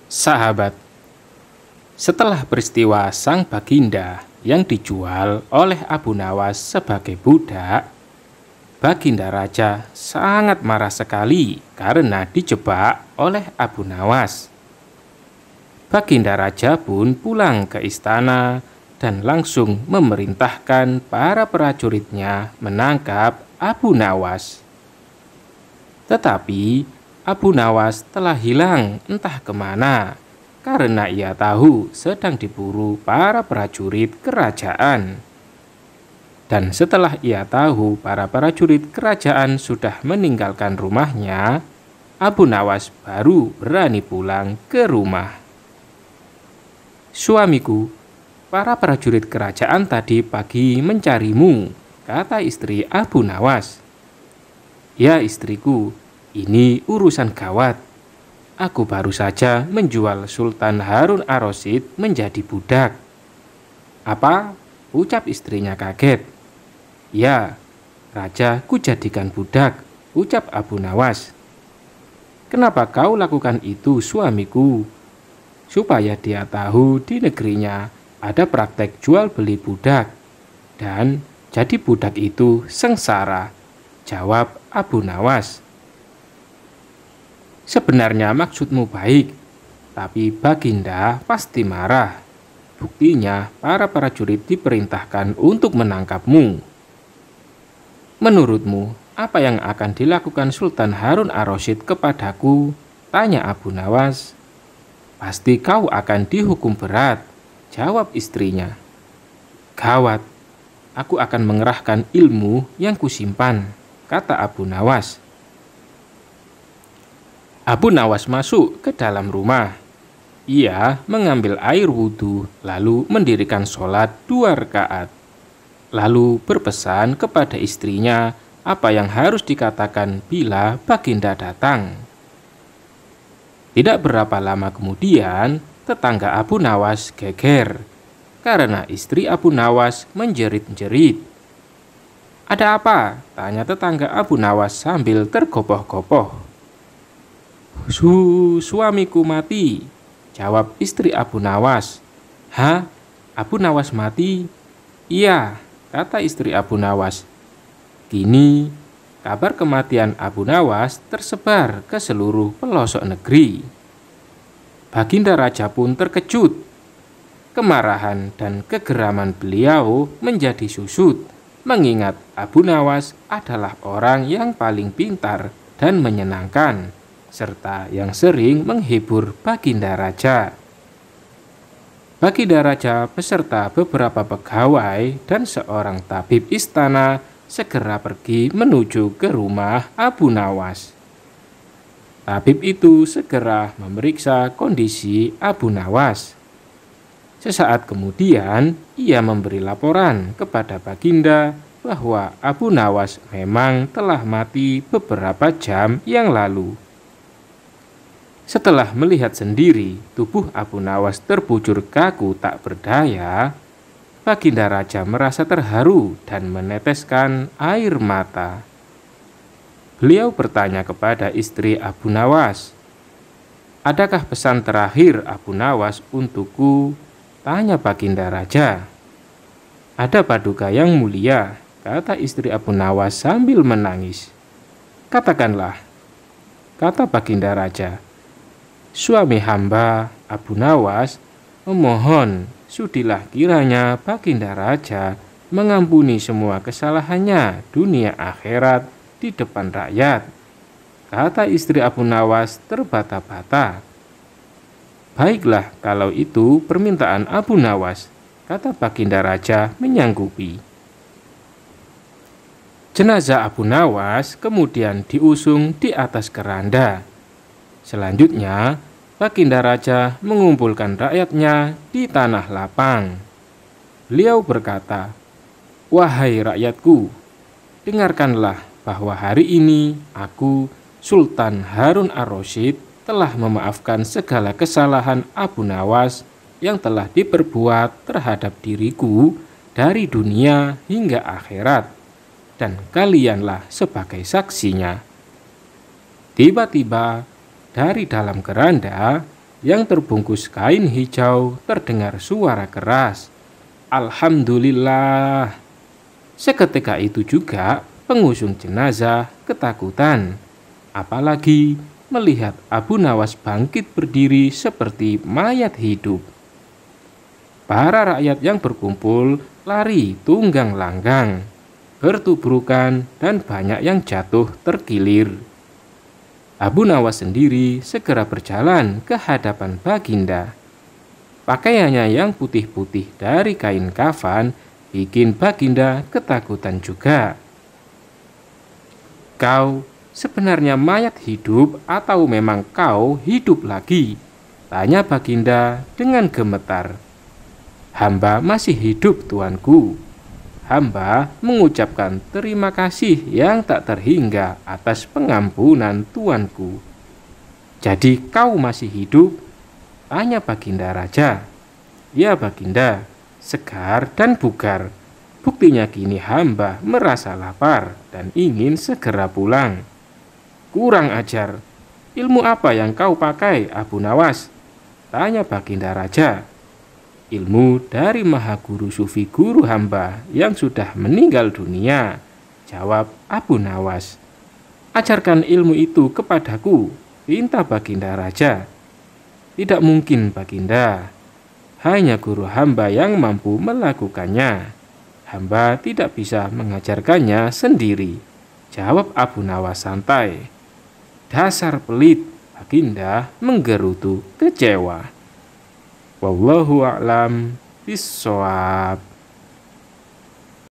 Sahabat, setelah peristiwa Sang Baginda yang dijual oleh Abu Nawas sebagai budak, Baginda Raja sangat marah sekali karena dijebak oleh Abu Nawas. Baginda Raja pun pulang ke istana dan langsung memerintahkan para prajuritnya menangkap Abu Nawas. Tetapi Abu Nawas telah hilang entah kemana karena ia tahu sedang diburu para prajurit kerajaan. Dan setelah ia tahu para prajurit kerajaan sudah meninggalkan rumahnya, Abu Nawas baru berani pulang ke rumah. "Suamiku, para prajurit kerajaan tadi pagi mencarimu," kata istri Abu Nawas. "Ya istriku, ini urusan gawat. Aku baru saja menjual Sultan Harun ar-Rasyid menjadi budak." "Apa?" ucap istrinya kaget. "Ya, Raja kujadikan budak," ucap Abu Nawas. "Kenapa kau lakukan itu, suamiku?" "Supaya dia tahu di negerinya ada praktek jual beli budak, dan jadi budak itu sengsara," jawab Abu Nawas. "Sebenarnya maksudmu baik, tapi Baginda pasti marah. Buktinya para prajurit diperintahkan untuk menangkapmu." "Menurutmu, apa yang akan dilakukan Sultan Harun ar-Rasyid kepadaku?" tanya Abu Nawas. "Pasti kau akan dihukum berat," jawab istrinya. "Gawat, aku akan mengerahkan ilmu yang kusimpan," kata Abu Nawas. Abu Nawas masuk ke dalam rumah. Ia mengambil air wudhu lalu mendirikan sholat 2 rakaat. Lalu berpesan kepada istrinya apa yang harus dikatakan bila Baginda datang. Tidak berapa lama kemudian, tetangga Abu Nawas geger karena istri Abu Nawas menjerit-jerit. "Ada apa?" tanya tetangga Abu Nawas sambil tergopoh-gopoh. Suamiku mati," jawab istri Abu Nawas. "Hah? Abu Nawas mati?" "Iya," kata istri Abu Nawas. Kini, kabar kematian Abu Nawas tersebar ke seluruh pelosok negeri. Baginda Raja pun terkejut. Kemarahan dan kegeraman beliau menjadi susut, mengingat Abu Nawas adalah orang yang paling pintar dan menyenangkan, serta yang sering menghibur Baginda Raja. Baginda Raja beserta beberapa pegawai dan seorang tabib istana segera pergi menuju ke rumah Abu Nawas. Tabib itu segera memeriksa kondisi Abu Nawas. Sesaat kemudian, ia memberi laporan kepada Baginda bahwa Abu Nawas memang telah mati beberapa jam yang lalu. Setelah melihat sendiri tubuh Abu Nawas terbujur kaku tak berdaya, Baginda Raja merasa terharu dan meneteskan air mata. Beliau bertanya kepada istri Abu Nawas, "Adakah pesan terakhir Abu Nawas untukku?" tanya Baginda Raja. "Ada Paduka yang mulia," kata istri Abu Nawas sambil menangis. "Katakanlah," kata Baginda Raja. "Suami hamba, Abu Nawas, memohon sudilah kiranya Baginda Raja mengampuni semua kesalahannya dunia akhirat di depan rakyat," kata istri Abu Nawas terbata-bata. "Baiklah kalau itu permintaan Abu Nawas," kata Baginda Raja menyanggupi. Jenazah Abu Nawas kemudian diusung di atas keranda. Selanjutnya, Baginda Raja mengumpulkan rakyatnya di tanah lapang. Beliau berkata, "Wahai rakyatku, dengarkanlah bahwa hari ini aku, Sultan Harun ar-Rasyid, telah memaafkan segala kesalahan Abu Nawas yang telah diperbuat terhadap diriku dari dunia hingga akhirat, dan kalianlah sebagai saksinya." Tiba-tiba dari dalam keranda yang terbungkus kain hijau terdengar suara keras, "Alhamdulillah." Seketika itu juga pengusung jenazah ketakutan, apalagi melihat Abu Nawas bangkit berdiri seperti mayat hidup. Para rakyat yang berkumpul lari tunggang langgang, bertubrukan, dan banyak yang jatuh terkilir. Abu Nawas sendiri segera berjalan ke hadapan Baginda. Pakaiannya yang putih-putih dari kain kafan bikin Baginda ketakutan juga. "Kau sebenarnya mayat hidup atau memang kau hidup lagi?" tanya Baginda dengan gemetar. "Hamba masih hidup, tuanku." Hamba mengucapkan terima kasih yang tak terhingga atas pengampunan tuanku. "Jadi kau masih hidup?" tanya Baginda Raja. "Ya Baginda, segar dan bugar. Buktinya kini hamba merasa lapar dan ingin segera pulang." "Kurang ajar, ilmu apa yang kau pakai, Abu Nawas?" tanya Baginda Raja. "Ilmu dari Maha Guru Sufi guru hamba yang sudah meninggal dunia," jawab Abu Nawas. "Ajarkan ilmu itu kepadaku," pinta Baginda Raja. "Tidak mungkin Baginda, hanya guru hamba yang mampu melakukannya. Hamba tidak bisa mengajarkannya sendiri," jawab Abu Nawas santai. "Dasar pelit," Baginda menggerutu kecewa. Wallahu a'lam bishawab.